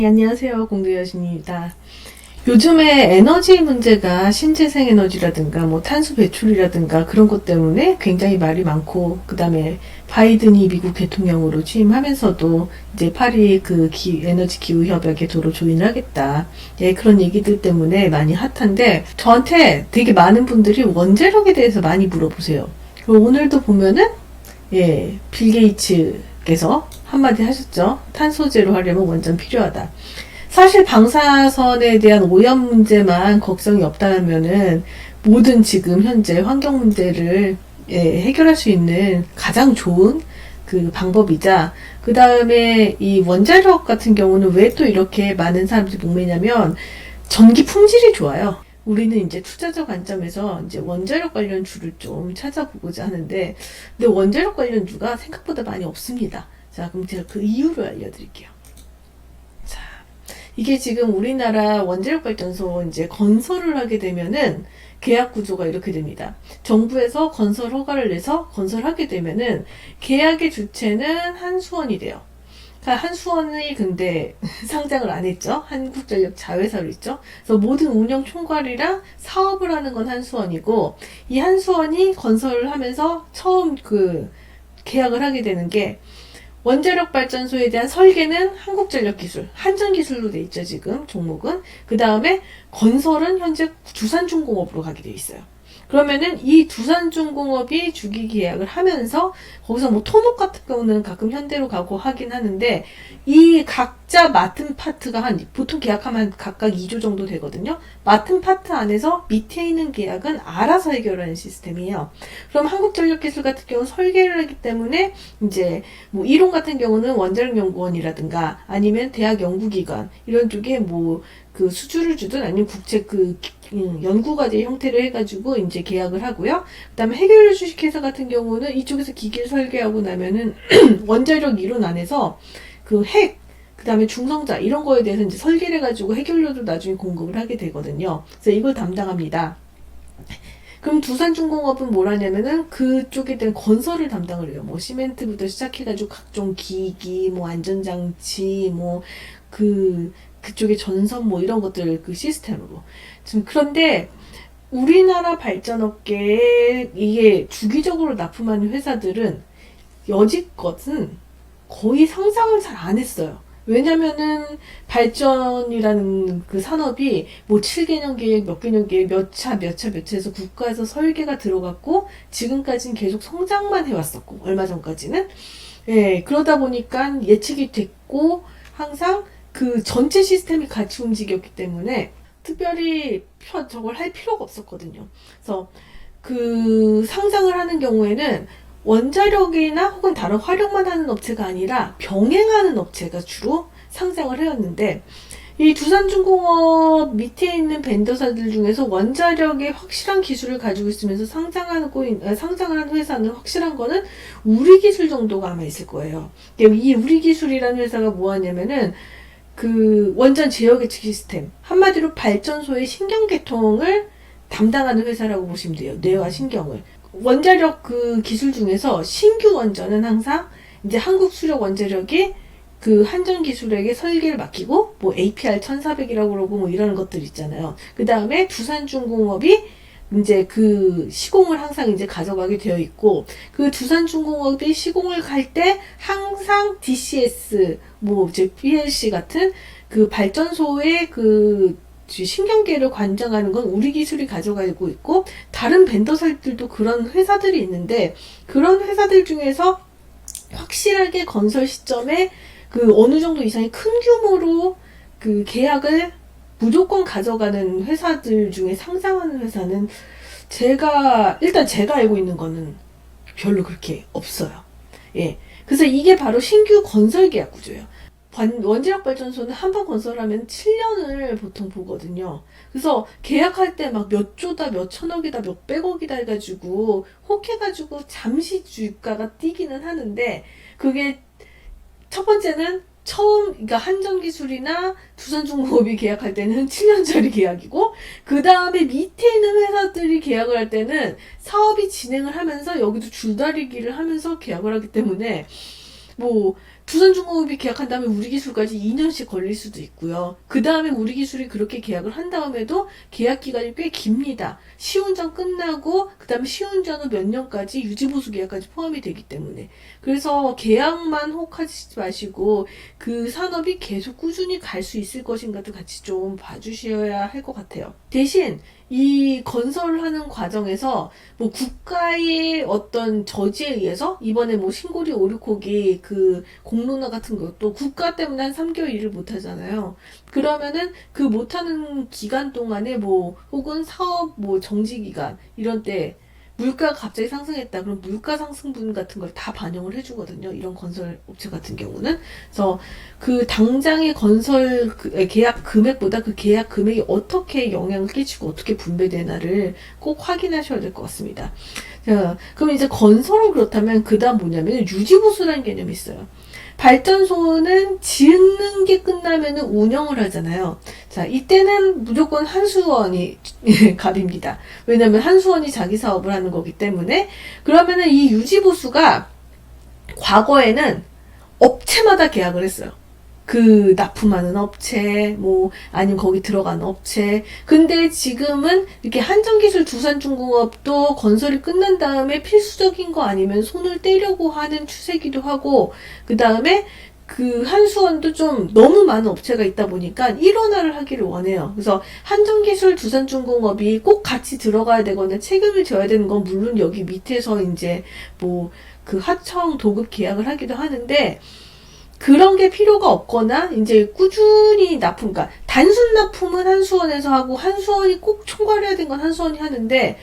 네, 안녕하세요. 공대여신입니다. 요즘에 에너지 문제가 신재생 에너지라든가 뭐 탄소 배출이라든가 그런 것 때문에 굉장히 말이 많고, 그 다음에 바이든이 미국 대통령으로 취임하면서도 이제 파리 그 에너지 기후 협약에 도로 조인하겠다. 예, 그런 얘기들 때문에 많이 핫한데, 저한테 되게 많은 분들이 원자력에 대해서 많이 물어보세요. 그리고 오늘도 보면은 빌 게이츠께서 한마디 하셨죠. 탄소 제로 하려면 원전 필요하다. 사실 방사선에 대한 오염 문제만 걱정이 없다면은 모든 지금 현재 환경 문제를 해결할 수 있는 가장 좋은 그 방법이자, 그 다음에 이 원자력 같은 경우는 왜 또 이렇게 많은 사람들이 목매냐면 전기 품질이 좋아요. 우리는 이제 투자자 관점에서 이제 원자력 관련주를 좀 찾아보고자 하는데, 근데 원자력 관련주가 생각보다 많이 없습니다. 자, 그럼 제가 그 이유를 알려드릴게요. 자, 이게 지금 우리나라 원자력 발전소 이제 건설을 하게 되면은 계약 구조가 이렇게 됩니다. 정부에서 건설 허가를 내서 건설하게 되면은 계약의 주체는 한수원이 돼요. 한수원이 근데 상장을 안 했죠. 한국전력 자회사로 있죠. 그래서 모든 운영 총괄이랑 사업을 하는 건 한수원이고, 이 한수원이 건설을 하면서 처음 그 계약을 하게 되는 게, 원자력 발전소에 대한 설계는 한국전력기술, 한전기술로 돼 있죠, 지금 종목은. 그 다음에 건설은 현재 두산중공업으로 가게 돼 있어요. 그러면은 이 두산중공업이 주기 계약을 하면서 거기서 뭐 토목 같은 경우는 가끔 현대로 가고 하긴 하는데, 이 각자 맡은 파트가 보통 계약하면 각각 2조 정도 되거든요. 맡은 파트 안에서 밑에 있는 계약은 알아서 해결하는 시스템이에요. 그럼 한국전력기술 같은 경우는 설계를 하기 때문에 이제 뭐 이론 같은 경우는 원자력연구원이라든가 아니면 대학 연구기관 이런 쪽에 뭐 그 수주를 주든 아니면 국제 그 연구과제 형태를 해가지고 이제 계약을 하고요. 그 다음에 해결료 주식회사 같은 경우는 이쪽에서 기기를 설계하고 나면은 원자력 이론 안에서 그 그 다음에 중성자 이런 거에 대해서 이제 설계를 해가지고 해결료도 나중에 공급을 하게 되거든요. 그래서 이걸 담당합니다. 그럼 두산중공업은 뭘 하냐면은 그쪽에 대한 건설을 담당을 해요. 뭐 시멘트부터 시작해가지고 각종 기기, 뭐 안전장치, 뭐 그쪽에 전선 뭐 이런 것들 그 시스템으로. 지금 그런데 우리나라 발전업계에 이게 주기적으로 납품하는 회사들은 여지껏은 거의 상상을 잘 안 했어요. 왜냐면은 발전이라는 그 산업이 뭐 7개년 계획, 몇 개년 계획, 몇 차 해서 국가에서 설계가 들어갔고 지금까지는 계속 성장만 해왔었고, 얼마 전까지는. 그러다 보니까 예측이 됐고 항상 그 전체 시스템이 같이 움직였기 때문에 특별히 저걸 할 필요가 없었거든요. 그래서 그 상장을 하는 경우에는 원자력이나 혹은 다른 활용만 하는 업체가 아니라 병행하는 업체가 주로 상장을 해왔는데, 이 두산중공업 밑에 있는 벤더사들 중에서 원자력의 확실한 기술을 가지고 있으면서 상장을 한 회사는 확실한 거는 우리기술 정도가 아마 있을 거예요. 이 우리기술이라는 회사가 뭐 하냐면은 그 원전 제어 계측 시스템, 한마디로 발전소의 신경계통을 담당하는 회사라고 보시면 돼요. 뇌와 신경을. 원자력 그 기술 중에서 신규 원전은 항상 이제 한국수력원자력이 그 한전기술에게 설계를 맡기고, 뭐 APR 1400이라고 그러고 뭐 이런 것들 있잖아요. 그 다음에 두산중공업이 이제 그 시공을 항상 이제 가져가게 되어 있고, 그 두산중공업이 시공을 갈 때 항상 DCS, 뭐 이제 PLC 같은 그 발전소의 그 신경계를 관장하는 건 우리 기술이 가져가고 있고, 다른 벤더사들도 그런 회사들이 있는데, 그런 회사들 중에서 확실하게 건설 시점에 그 어느 정도 이상의 큰 규모로 그 계약을 무조건 가져가는 회사들 중에 상장하는 회사는 일단 제가 알고 있는 거는 별로 그렇게 없어요. 그래서 이게 바로 신규 건설 계약 구조예요. 원자력 발전소는 한 번 건설하면 7년을 보통 보거든요. 그래서 계약할 때 막 몇 조다, 몇 천억이다, 몇 백억이다 해가지고 혹해가지고 잠시 주가가 뛰기는 하는데, 그게 첫 번째는 그러니까 한전기술이나 두산중공업이 계약할 때는 7년짜리 계약이고, 그 다음에 밑에 있는 회사들이 계약을 할 때는 사업이 진행을 하면서 여기도 줄다리기를 하면서 계약을 하기 때문에 뭐 두산중공업이 계약한 다음에 우리기술까지 2년씩 걸릴 수도 있고요. 그 다음에 우리기술이 그렇게 계약을 한 다음에도 계약 기간이 꽤 깁니다. 시운전 끝나고 그 다음에 시운전 후 몇 년까지 유지보수 계약까지 포함이 되기 때문에. 그래서 계약만 혹하지 마시고 그 산업이 계속 꾸준히 갈 수 있을 것인가도 같이 좀 봐주셔야 할 것 같아요. 대신 이 건설을 하는 과정에서 뭐 국가의 어떤 저지에 의해서 이번에 뭐 신고리 오류콕이 그 공론화 같은 것도 국가 때문에 한 3개월 일을 못 하잖아요. 그러면은 그 못하는 기간 동안에 뭐 혹은 사업 뭐 정지 기간 이런 때 물가가 갑자기 상승했다. 그럼 물가 상승분 같은 걸 다 반영을 해주거든요. 이런 건설 업체 같은 경우는. 그래서 그 당장의 건설 계약 금액보다 그 계약 금액이 어떻게 영향을 끼치고 어떻게 분배되나를 꼭 확인하셔야 될 것 같습니다. 자, 그럼 이제 건설은 그렇다면 그 다음 뭐냐면 유지보수라는 개념이 있어요. 발전소는 짓는 게 끝나면 운영을 하잖아요. 자, 이때는 무조건 한수원이 갑입니다. 왜냐면 한수원이 자기 사업을 하는 거기 때문에. 그러면은 이 유지보수가 과거에는 업체마다 계약을 했어요. 그 납품하는 업체, 뭐 아니면 거기 들어가는 업체. 근데 지금은 이렇게 한전기술, 두산중공업도 건설이 끝난 다음에 필수적인 거 아니면 손을 떼려고 하는 추세기도 하고, 그 다음에 그 한수원도 좀 너무 많은 업체가 있다 보니까 일원화를 하기를 원해요. 그래서 한전기술, 두산중공업이 꼭 같이 들어가야 되거나 책임을 져야 되는 건 물론 여기 밑에서 이제 뭐 그 하청 도급 계약을 하기도 하는데, 그런 게 필요가 없거나 이제 꾸준히 납품, 그러니까 단순 납품은 한수원에서 하고 한수원이 꼭 총괄해야 되는 건 한수원이 하는데,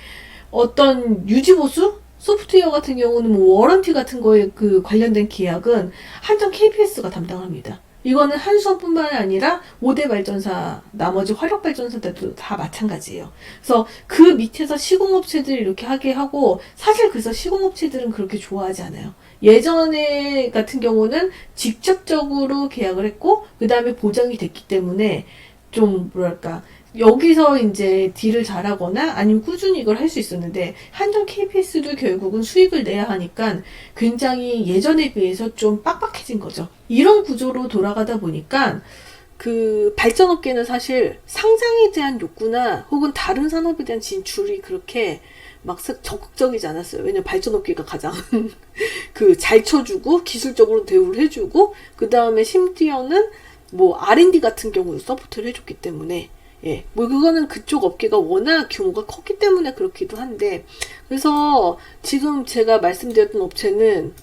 어떤 유지보수 소프트웨어 같은 경우는 뭐 워런티 같은 거에 그 관련된 계약은 한전 KPS가 담당합니다. 이거는 한수원뿐만 아니라 5대 발전사, 나머지 화력발전사들도 다 마찬가지예요. 그래서 그 밑에서 시공업체들이 이렇게 하게 하고, 사실 그래서 시공업체들은 그렇게 좋아하지 않아요. 예전에 같은 경우는 직접적으로 계약을 했고, 그 다음에 보장이 됐기 때문에 좀 뭐랄까, 여기서 이제 딜을 잘하거나 아니면 꾸준히 이걸 할 수 있었는데, 한전 KPS도 결국은 수익을 내야 하니까 굉장히 예전에 비해서 좀 빡빡해진 거죠. 이런 구조로 돌아가다 보니까 그 발전업계는 사실 상장에 대한 욕구나 혹은 다른 산업에 대한 진출이 그렇게 막 적극적이지 않았어요. 왜냐면 발전업계가 가장 그 잘 쳐주고 기술적으로 대우를 해주고, 그 다음에 심지어는 뭐 R&D 같은 경우도 서포트를 해줬기 때문에, 예, 뭐 그거는 그쪽 업계가 워낙 규모가 컸기 때문에 그렇기도 한데, 그래서 지금 제가 말씀드렸던 업체는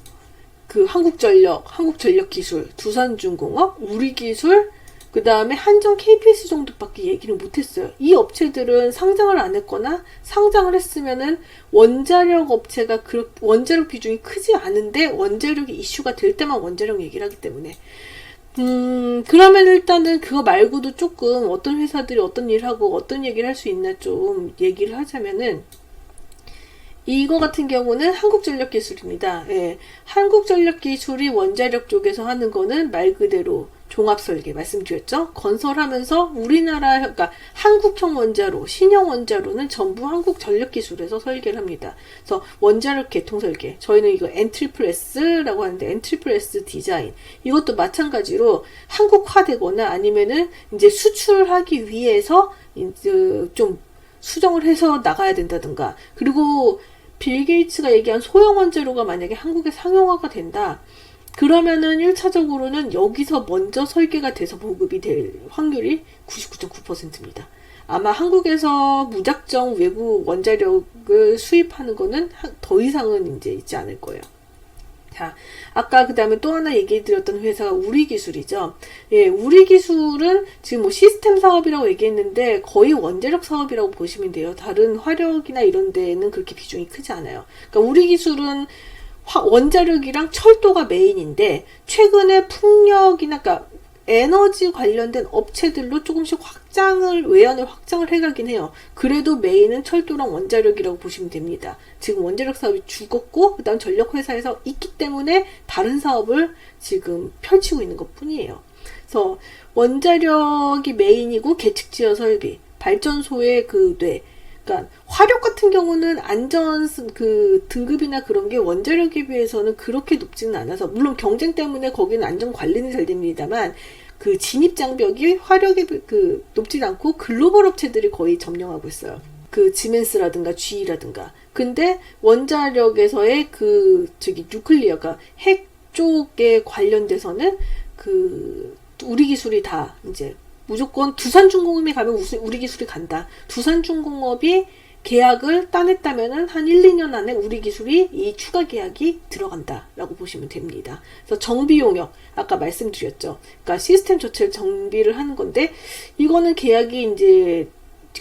그 한국전력, 한국전력기술, 두산중공업, 우리기술, 그 다음에 한전 KPS 정도밖에 얘기를 못했어요. 이 업체들은 상장을 안 했거나 상장을 했으면은 원자력 업체가 원자력 비중이 크지 않은데 원자력이 이슈가 될 때만 원자력 얘기를 하기 때문에, 그러면 일단은 그거 말고도 조금 어떤 회사들이 어떤 일을 하고 어떤 얘기를 할 수 있나 좀 얘기를 하자면은, 이거 같은 경우는 한국전력기술입니다. 예, 한국전력기술이 원자력 쪽에서 하는 거는 말 그대로 종합설계 말씀드렸죠. 건설하면서 우리나라, 그러니까 한국형 원자로, 신형 원자로는 전부 한국전력기술에서 설계를 합니다. 그래서 원자력 개통설계, 저희는 이거 N-SSS라고 하는데 N-SSS 디자인, 이것도 마찬가지로 한국화되거나 아니면은 이제 수출하기 위해서 이제 좀 수정을 해서 나가야 된다든가, 그리고 빌 게이츠가 얘기한 소형 원자로가 만약에 한국에 상용화가 된다, 그러면은 1차적으로는 여기서 먼저 설계가 돼서 보급이 될 확률이 99.9%입니다. 아마 한국에서 무작정 외부 원자력을 수입하는 거는 더 이상은 이제 있지 않을 거예요. 자, 아까 그 다음에 또 하나 얘기 드렸던 회사가 우리기술이죠. 예, 우리기술은 지금 뭐 시스템 사업이라고 얘기했는데 거의 원자력 사업이라고 보시면 돼요. 다른 화력이나 이런 데는 그렇게 비중이 크지 않아요. 그러니까 우리기술은 원자력이랑 철도가 메인인데, 최근에 풍력이나, 그러니까 에너지 관련된 업체들로 조금씩 외연을 확장을 해가긴 해요. 그래도 메인은 철도랑 원자력이라고 보시면 됩니다. 지금 원자력 사업이 죽었고, 그 다음 전력회사에서 있기 때문에 다른 사업을 지금 펼치고 있는 것 뿐이에요. 그래서 원자력이 메인이고, 계측지어 설비, 발전소의 그 그러니까 그러니까 화력 같은 경우는 안전 그 등급이나 그런 게 원자력에 비해서는 그렇게 높지는 않아서, 물론 경쟁 때문에 거기는 안전 관리는 잘 됩니다만 그 진입 장벽이 화력이 그 높지 않고 글로벌 업체들이 거의 점령하고 있어요. 그 지멘스라든가 GE라든가. 근데 원자력에서의 그 뉴클리어가 핵 쪽에 관련돼서는 그 우리 기술이 다 이제 무조건 두산중공업이 가면 우리 기술이 간다. 두산중공업이 계약을 따냈다면은 한 1, 2년 안에 우리 기술이 이 추가 계약이 들어간다라고 보시면 됩니다. 그래서 정비 용역, 아까 말씀드렸죠. 그러니까 시스템 자체를 정비를 하는 건데, 이거는 계약이 이제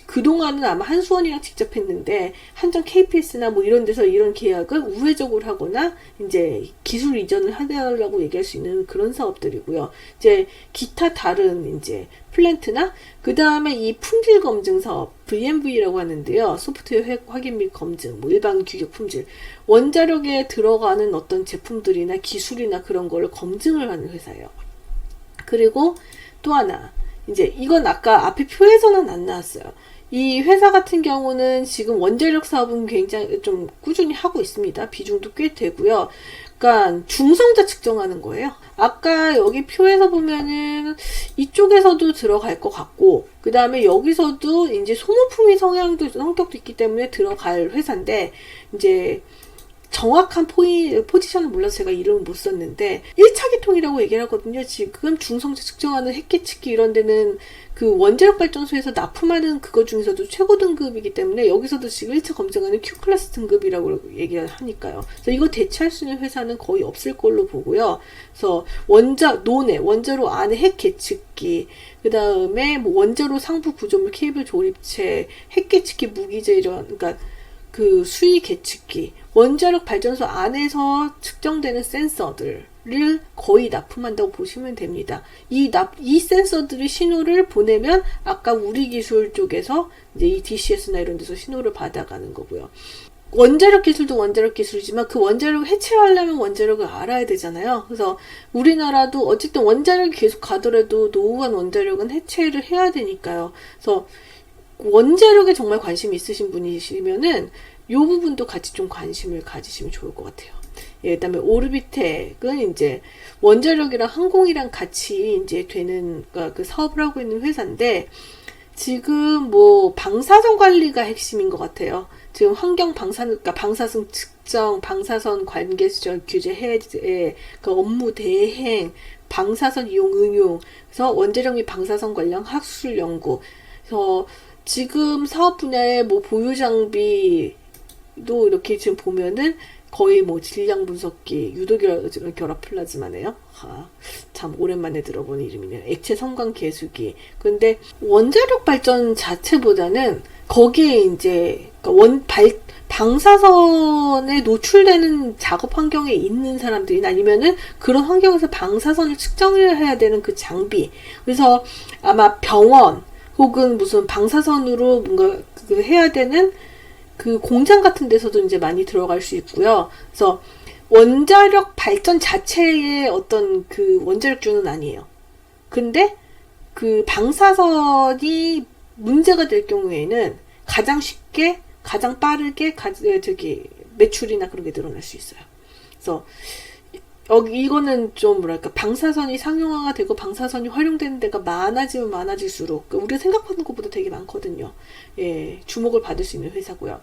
그동안은 아마 한수원이랑 직접 했는데, 한전 KPS나 뭐 이런 데서 이런 계약을 우회적으로 하거나 이제 기술 이전을 하려고 얘기할 수 있는 그런 사업들이고요. 이제 기타 다른 이제 플랜트나 그 다음에 이 품질 검증 사업 VMV라고 하는데요. 소프트웨어 확인 및 검증, 뭐 일반 규격 품질, 원자력에 들어가는 어떤 제품들이나 기술이나 그런 거를 검증을 하는 회사예요. 그리고 또 하나, 이제 이건 아까 앞에 표에서는 안 나왔어요. 이 회사 같은 경우는 지금 원자력 사업은 굉장히 좀 꾸준히 하고 있습니다. 비중도 꽤 되고요. 그러니까 중성자 측정하는 거예요. 아까 여기 표에서 보면은 이쪽에서도 들어갈 것 같고, 그 다음에 여기서도 이제 소모품이 성격도 있기 때문에 들어갈 회사인데, 이제 정확한 포지션을 몰라서 제가 이름을 못 썼는데 1차 기통이라고 얘기를 하거든요. 지금 중성자 측정하는 핵계측기 이런 데는 그 원자력 발전소에서 납품하는 그거 중에서도 최고 등급이기 때문에 여기서도 지금 1차 검증하는 Q클래스 등급이라고 얘기를 하니까요. 그래서 이거 대체할 수 있는 회사는 거의 없을 걸로 보고요. 그래서 원자로 안에 핵계측기, 그 다음에 뭐 원자로 상부 구조물 케이블 조립체, 핵계측기 무기재 이런, 그러니까 그 수위 계측기, 원자력 발전소 안에서 측정되는 센서들을 거의 납품한다고 보시면 됩니다. 이 센서들이 신호를 보내면 아까 우리 기술 쪽에서 이제 이 DCS나 이런 데서 신호를 받아가는 거고요. 원자력 기술도 원자력 기술이지만 그 원자력을 해체하려면 원자력을 알아야 되잖아요. 그래서 우리나라도 어쨌든 원자력이 계속 가더라도 노후한 원자력은 해체를 해야 되니까요. 그래서 원자력에 정말 관심이 있으신 분이시면은 이 부분도 같이 좀 관심을 가지시면 좋을 것 같아요. 예, 그다음에 오르비텍은 이제 원자력이랑 항공이랑 같이 이제 되는 그 사업을 하고 있는 회사인데, 지금 뭐 방사선 관리가 핵심인 것 같아요. 지금 그러니까 방사선 측정, 방사선 관계 수정 규제 해제, 그 업무 대행, 방사선 이용 응용, 그래서 원자력 및 방사선 관련 학술 연구, 그래서 지금 사업 분야의 뭐 보유 장비도 이렇게 지금 보면은 거의 뭐 질량 분석기, 유도결합 플라즈마네요. 참 오랜만에 들어본 이름이네요. 액체 섬광 계수기. 근데 원자력 발전 자체보다는 거기에 이제 방사선에 노출되는 작업 환경에 있는 사람들이나 아니면은 그런 환경에서 방사선을 측정을 해야 되는 그 장비. 그래서 아마 병원 혹은 무슨 방사선으로 뭔가 해야 되는 그 공장 같은 데서도 이제 많이 들어갈 수 있고요. 그래서 원자력 발전 자체의 어떤 그 원자력주는 아니에요. 근데 그 방사선이 문제가 될 경우에는 가장 쉽게, 가장 빠르게 매출이나 그런 게 늘어날 수 있어요. 그래서 이거는 좀 뭐랄까, 방사선이 상용화가 되고 방사선이 활용되는 데가 많아지면 많아질수록 우리가 생각하는 것보다 되게 많거든요. 예, 주목을 받을 수 있는 회사고요.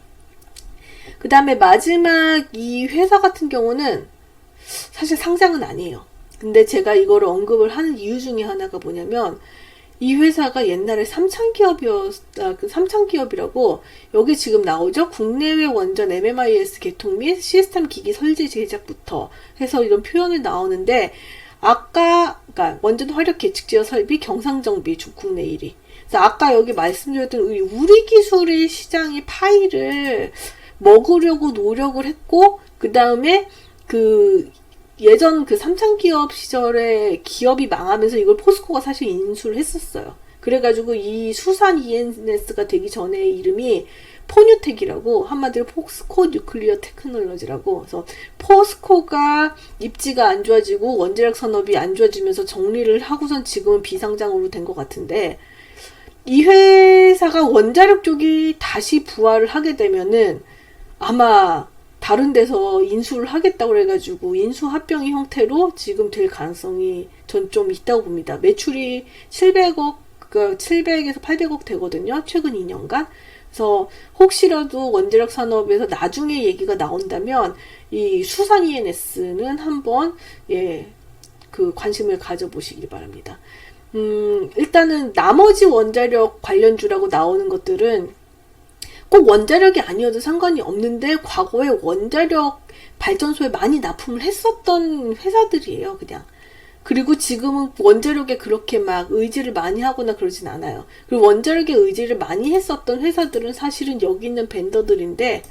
그 다음에 마지막 이 회사 같은 경우는 사실 상장은 아니에요. 근데 제가 이거를 언급을 하는 이유 중에 하나가 뭐냐면, 이 회사가 옛날에 삼창기업이라고 여기 지금 나오죠. 국내외 원전 MMIS 개통 및 시스템 기기 설계 제작부터 해서 이런 표현이 나오는데, 그러니까 원전 화력 계측지어 설비 경상정비 국내 1위. 그래서 아까 여기 말씀드렸던 우리 기술의 시장의 파이를 먹으려고 노력을 했고, 그 다음에 예전 삼창기업 시절에 기업이 망하면서 이걸 포스코가 사실 인수를 했었어요. 그래가지고 이 수산 ENS가 되기 전에 이름이 포뉴텍이라고, 한마디로 포스코 뉴클리어 테크놀로지라고. 그래서 포스코가 입지가 안 좋아지고 원자력 산업이 안 좋아지면서 정리를 하고선 지금은 비상장으로 된 것 같은데, 이 회사가 원자력 쪽이 다시 부활을 하게 되면은 아마 다른 데서 인수를 하겠다고 그래가지고 인수 합병의 형태로 지금 될 가능성이 전 좀 있다고 봅니다. 매출이 700억, 그러니까 700에서 800억 되거든요. 최근 2년간. 그래서 혹시라도 원자력 산업에서 나중에 얘기가 나온다면 이 수산 ENS는 한번 그 관심을 가져보시길 바랍니다. 일단은 나머지 원자력 관련주라고 나오는 것들은 꼭 원자력이 아니어도 상관이 없는데 과거에 원자력 발전소에 많이 납품을 했었던 회사들이에요, 그냥. 그리고 지금은 원자력에 그렇게 막 의지를 많이 하거나 그러진 않아요. 그리고 원자력에 의지를 많이 했었던 회사들은 사실은 여기 있는 벤더들인데,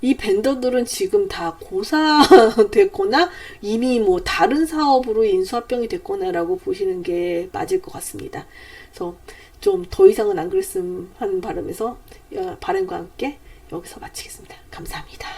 이 벤더들은 지금 다 고사됐거나 이미 뭐 다른 사업으로 인수합병이 됐거나라고 보시는 게 맞을 것 같습니다. 그래서 좀 더 이상은 안 그랬으면 하는 바람과 함께 여기서 마치겠습니다. 감사합니다.